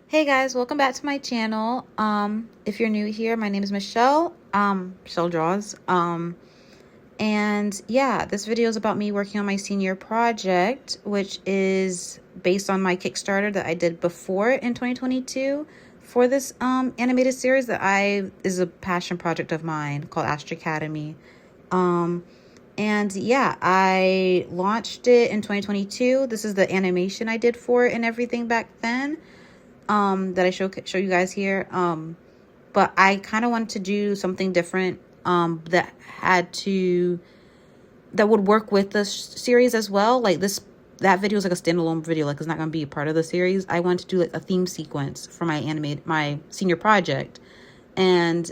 Hey guys, welcome back to my channel. If you're new here, my name is Michelle. Michelle Draws. And yeah, this video is about me working on my senior project, which is based on my Kickstarter that I did before in 2022 for this animated series that is a passion project of mine called Astra Academy. And yeah, I launched it in 2022. This is the animation I did for it and everything back then. That I show you guys here. But I kind of wanted to do something different that would work with the series as well. Like that video is like a standalone video, like it's not gonna be a part of the series. I wanted to do like a theme sequence for my senior project, and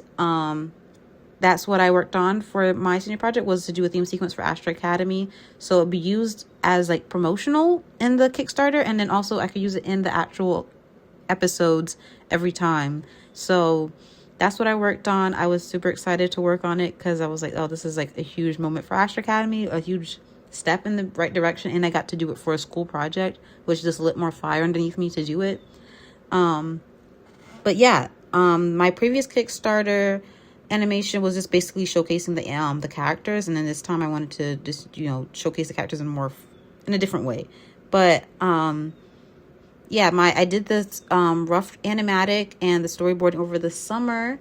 that's what I worked on for my senior project, was to do a theme sequence for Astra Academy, so it'd be used as like promotional in the Kickstarter, and then also I could use it in the actual episodes every time. So that's what I worked on. I was super excited to work on it because I was like, oh, this is like a huge moment for Astra Academy, a huge step in the right direction, and I got to do it for a school project, which just lit more fire underneath me to do it. But yeah, my previous Kickstarter animation was just basically showcasing the characters, and then this time I wanted to just showcase the characters in a different way. But yeah, I did this rough animatic and the storyboarding over the summer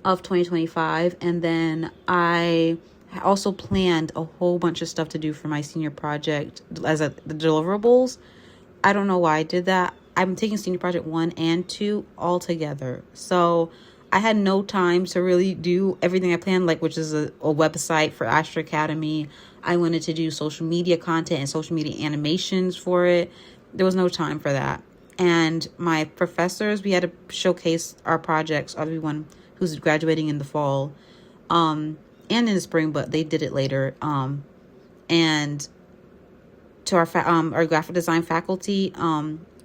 of 2025, and then I also planned a whole bunch of stuff to do for my senior project as the deliverables. I don't know why I did that. I'm taking senior project 1 and 2 all together, so I had no time to really do everything I planned, like which is a website for Astra Academy. I wanted to do social media content and social media animations for it. There was no time for that. And my professors, we had to showcase our projects, everyone who's graduating in the fall and in the spring, but they did it later. And to our graphic design faculty,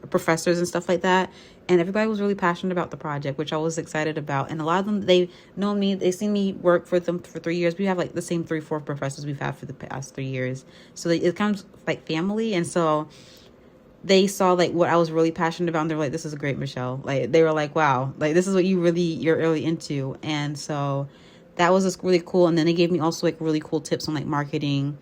professors and stuff like that. And everybody was really passionate about the project, which I was excited about. And a lot of them, they know me, they seen me work for them for 3 years. We have like the same 3-4 professors we've had for the past 3 years. So it comes like family. And so they saw like what I was really passionate about, and they're like, this is great, Michelle. Like they were like, wow, like this is what you're really into. And so that was just really cool. And then they gave me also like really cool tips on like marketing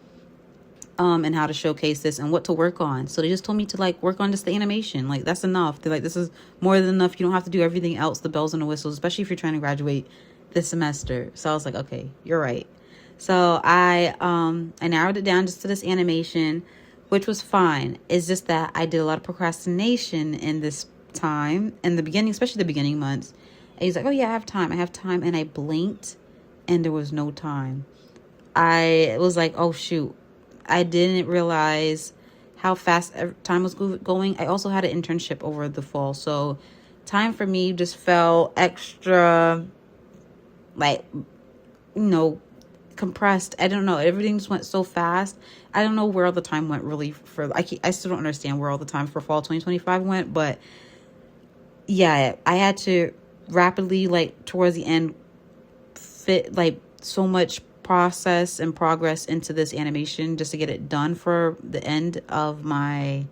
and how to showcase this and what to work on. So they just told me to like work on just the animation. Like that's enough. They're like, this is more than enough. You don't have to do everything else, the bells and the whistles, especially if you're trying to graduate this semester. So I was like, okay, you're right. So I narrowed it down just to this animation, which was fine. It's just that I did a lot of procrastination in this time, in the beginning, especially the beginning months. And he's like, oh yeah, I have time. And I blinked and there was no time. I was like, oh shoot. I didn't realize how fast time was going. I also had an internship over the fall. So time for me just felt extra, like, compressed. I don't know. Everything just went so fast. I don't know where all the time went really I still don't understand where all the time for fall 2025 went. But yeah, I had to rapidly, like towards the end, fit like so much process and progress into this animation just to get it done for the end of my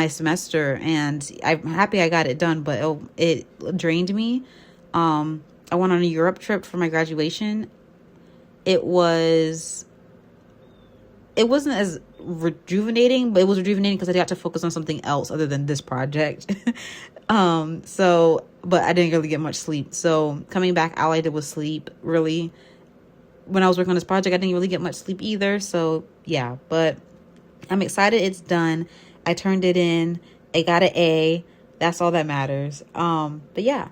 semester. And I'm happy I got it done, but it drained me. I went on a Europe trip for my graduation. It wasn't as rejuvenating, but it was rejuvenating because I got to focus on something else other than this project. But I didn't really get much sleep. So coming back, all I did was sleep, really. When I was working on this project, I didn't really get much sleep either. So yeah, but I'm excited it's done. I turned it in. I got an A. That's all that matters. But yeah,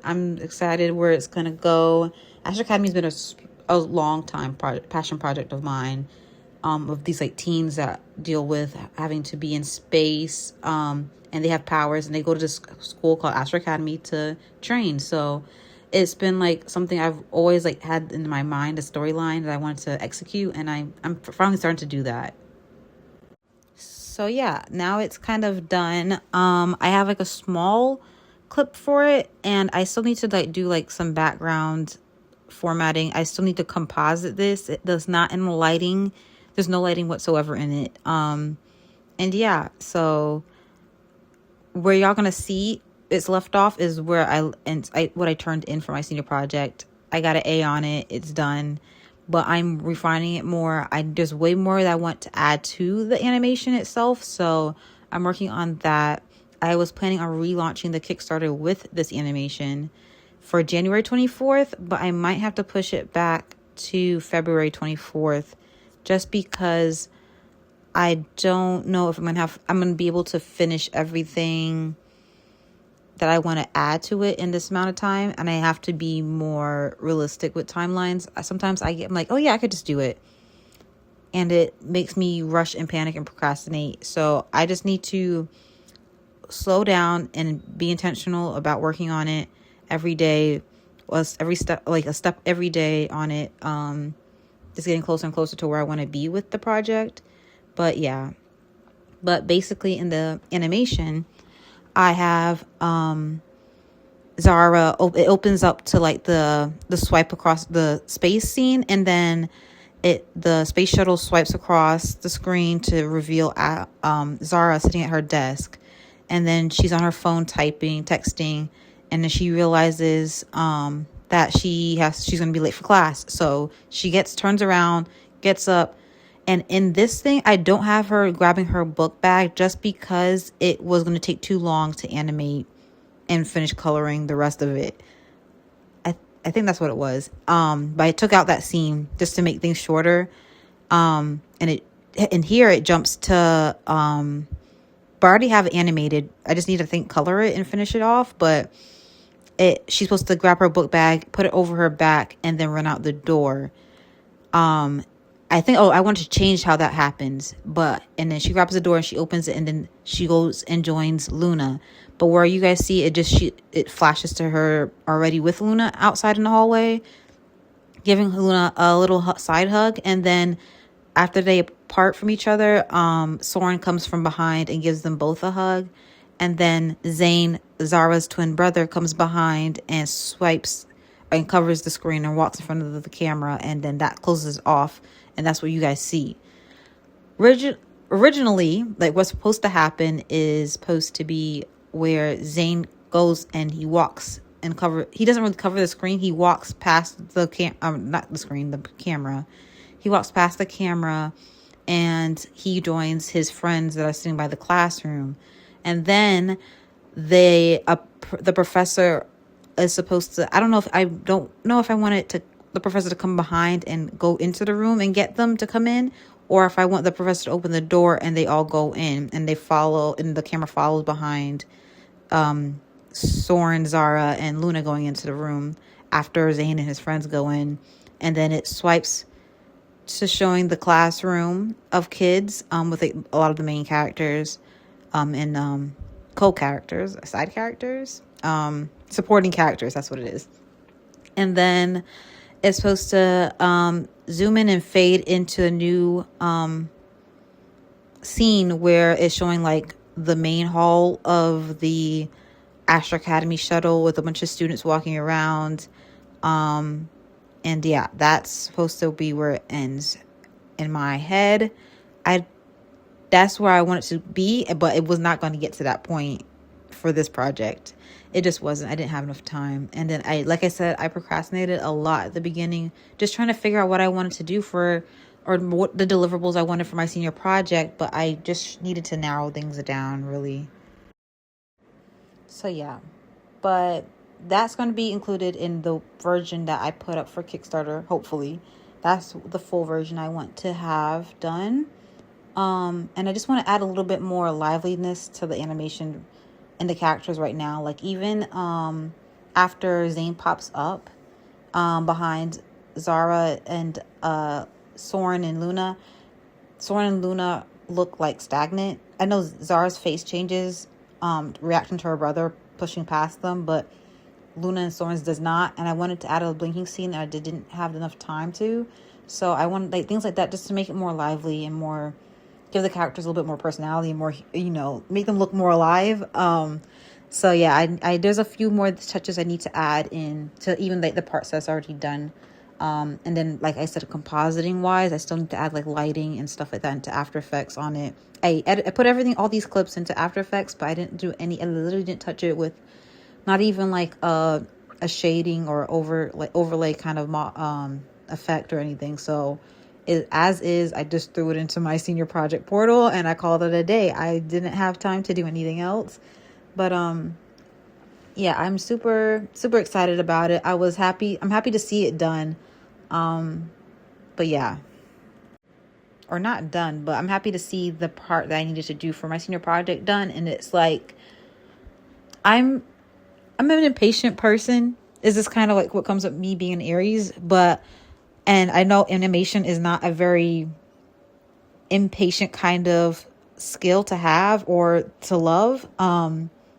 I'm excited where it's going to go. Astra Academy has been a long time passion project of mine, of these like teens that deal with having to be in space, and they have powers, and they go to this school called Astra Academy to train. So it's been like something I've always like had in my mind, a storyline that I wanted to execute, and I'm finally starting to do that. So yeah, now it's kind of done. I have like a small clip for it, and I still need to like do like some background formatting. I still need to composite this. It does not in the lighting. There's no lighting whatsoever in it. And yeah, so where y'all gonna see it's left off is where what I turned in for my senior project. I got an A on it. It's done, but I'm refining it more. There's way more that I want to add to the animation itself, so I'm working on that. I was planning on relaunching the Kickstarter with this animation for January 24th, but I might have to push it back to February 24th just because I don't know if I'm going to be able to finish everything that I want to add to it in this amount of time. And I have to be more realistic with timelines. Sometimes I'm like, oh yeah, I could just do it. And it makes me rush and panic and procrastinate. So I just need to slow down and be intentional about working on it every day. Every step, like a step every day on it. Just getting closer and closer to where I want to be with the project. But yeah, but basically in the animation, I have Zara. It opens up to like the swipe across the space scene, and then the space shuttle swipes across the screen to reveal Zara sitting at her desk, and then she's on her phone texting, and then she realizes that she's gonna be late for class, so she turns around, gets up. And in this thing, I don't have her grabbing her book bag just because it was going to take too long to animate and finish coloring the rest of it. I think that's what it was. But I took out that scene just to make things shorter. And here it jumps to, but I already have it animated. I just need to color it and finish it off. But she's supposed to grab her book bag, put it over her back, and then run out the door. I wanted to change how that happens, and then she grabs the door and she opens it, and then she goes and joins Luna. But where you guys see it flashes to her already with Luna outside in the hallway, giving Luna a little side hug. And then after they part from each other, Soren comes from behind and gives them both a hug. And then Zane, Zara's twin brother, comes behind and swipes and covers the screen and walks in front of the camera, and then that closes off. And that's what you guys see. Originally, like what's supposed to happen is supposed to be where Zane goes and he walks and he doesn't really cover the screen. He walks past the camera. He walks past the camera and he joins his friends that are sitting by the classroom. And then the professor is supposed to, I don't know if I wanted the professor to come behind and go into the room and get them to come in, or if I want the professor to open the door and they all go in and they follow, and the camera follows behind Soren, Zara, and Luna going into the room after Zane and his friends go in. And then it swipes to showing the classroom of kids with a lot of the main characters and co-characters, side characters, supporting characters, that's what it is. And then it's supposed to zoom in and fade into a new scene where it's showing like the main hall of the Astra Academy shuttle with a bunch of students walking around. And yeah, that's supposed to be where it ends in my head. That's where I want it to be, but it was not going to get to that point for this project. It just wasn't. I didn't have enough time. And then like I said, I procrastinated a lot at the beginning, just trying to figure out what I wanted to do or what the deliverables I wanted for my senior project. But I just needed to narrow things down, really. So yeah, but that's going to be included in the version that I put up for Kickstarter. Hopefully that's the full version I want to have done. And I just want to add a little bit more liveliness to the animation and the characters right now. Like even after Zane pops up behind Zara and Soren and Luna look like stagnant. I know Zara's face changes reacting to her brother pushing past them, but Luna and Soren's does not. And I wanted to add a blinking scene and I didn't have enough time to. So I wanted things like that just to make it more lively and more, give the characters a little bit more personality and more, make them look more alive. So yeah, I there's a few more touches I need to add in to even like the parts that's already done. And then, like I said, compositing wise, I still need to add like lighting and stuff like that into After Effects on it. I put all these clips into After Effects, but I didn't do I literally didn't touch it with not even like a shading or overlay kind of effect or anything. So as is, I just threw it into my senior project portal and I called it a day. I didn't have time to do anything else. But yeah, I'm super excited about it. I'm happy to see it done. But yeah, or not done, but I'm happy to see the part that I needed to do for my senior project done. And it's like, I'm an impatient person. Is this kind of like what comes with me being an Aries? And I know animation is not a very impatient kind of skill to have or to love.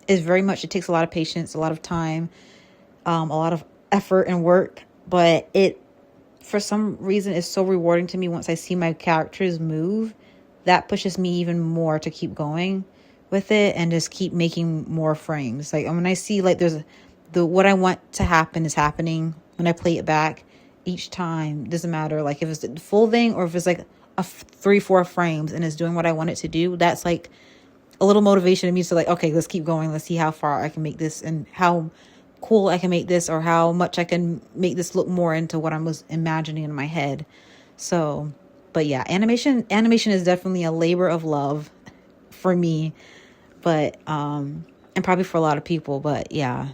It's very much, it takes a lot of patience, a lot of time, a lot of effort and work, but it, for some reason, is so rewarding to me once I see my characters move. That pushes me even more to keep going with it and just keep making more frames. Like when I see like what I want to happen is happening when I play it back each time. Doesn't matter like if it's the full thing or if it's like a 3-4 frames and it's doing what I want it to do. That's like a little motivation to me to like, okay, let's keep going. Let's see how far I can make this and how cool I can make this, or how much I can make this look more into what I was imagining in my head. So, but yeah, animation is definitely a labor of love for me, but and probably for a lot of people. But yeah,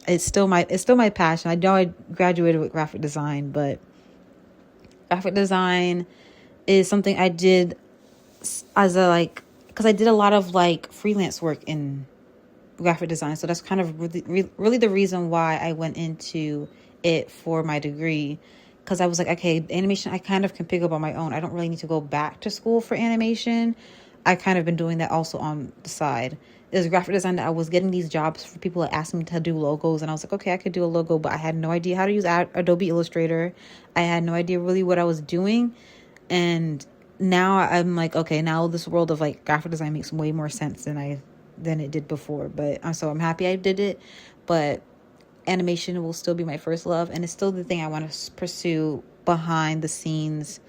it's still my passion. I know I graduated with graphic design, but graphic design is something I did as because I did a lot of like freelance work in graphic design. So that's kind of really the reason why I went into it for my degree. Because I was like, okay, animation, I kind of can pick up on my own. I don't really need to go back to school for animation. I kind of been doing that also on the side. There's graphic design that I was getting these jobs for people that asked me to do logos. And I was like, okay, I could do a logo, but I had no idea how to use Adobe Illustrator. I had no idea really what I was doing. And now I'm like, okay, now this world of like graphic design makes way more sense than it did before. But so I'm happy I did it. But animation will still be my first love, and it's still the thing I want to pursue behind the scenes,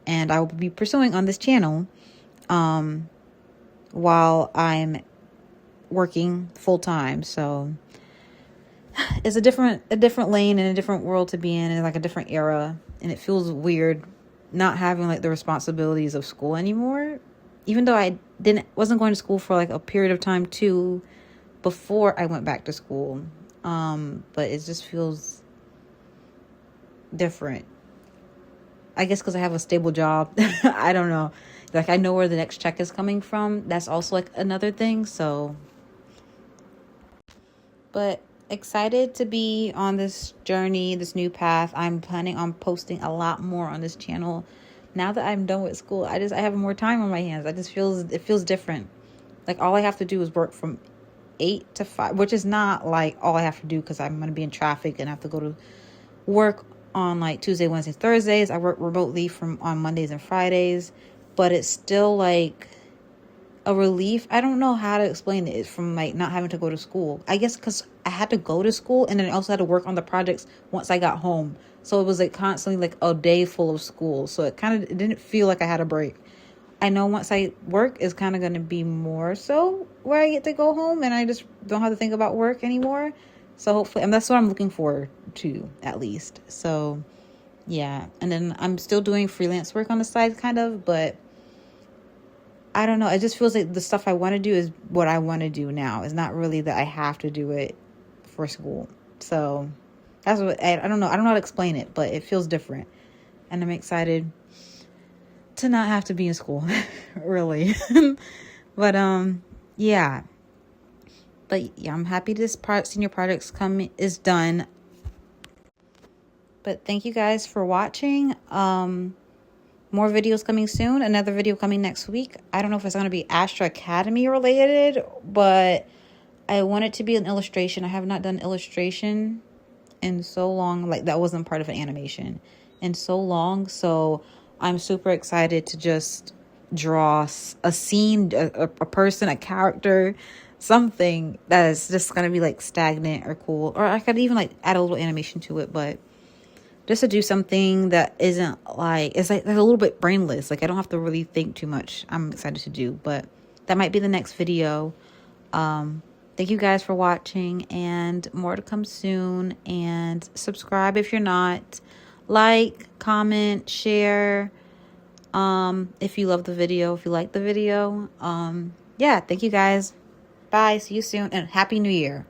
and I will be pursuing on this channel while I'm working full time. So it's a different lane and a different world to be in, and like a different era, and it feels weird not having like the responsibilities of school anymore, even though I wasn't going to school for like a period of time too before I went back to school. But it just feels different. I guess because I have a stable job. I don't know. Like I know where the next check is coming from. That's also like another thing. So, but excited to be on this journey, this new path. I'm planning on posting a lot more on this channel. Now that I'm done with school, I have more time on my hands. It feels different. Like all I have to do is work from 8 to 5, which is not like all I have to do because I'm going to be in traffic and have to go to work on like Tuesday, Wednesday, Thursdays. I work remotely on Mondays and Fridays, but it's still like a relief. I don't know how to explain it. It's from like not having to go to school. I guess because I had to go to school and then I also had to work on the projects once I got home. So it was like constantly like a day full of school. So it didn't feel like I had a break. I know once I work is kind of going to be more so where I get to go home and I just don't have to think about work anymore. So hopefully, and that's what I'm looking forward to at least. So yeah. And then I'm still doing freelance work on the side kind of, but I don't know. It just feels like the stuff I want to do is what I want to do now. It's not really that I have to do it for school. So that's what, I don't know. I don't know how to explain it, but it feels different. And I'm excited to not have to be in school, really. But yeah. But yeah, I'm happy this senior project's is done. But thank you guys for watching. More videos coming soon. Another video coming next week. I don't know if it's going to be Astra Academy related, but I want it to be an illustration. I have not done illustration in so long. Like that wasn't part of an animation in so long. So I'm super excited to just draw a scene, a person, a character, something that is just going to be like stagnant or cool. Or I could even like add a little animation to it, but just to do something that isn't like, it's like a little bit brainless. Like I don't have to really think too much. I'm excited to do, but that might be the next video. Thank you guys for watching, and more to come soon. And subscribe if you're not. Like, comment, share. If you love the video, if you like the video. Yeah, thank you guys. Bye. See you soon, and Happy New Year.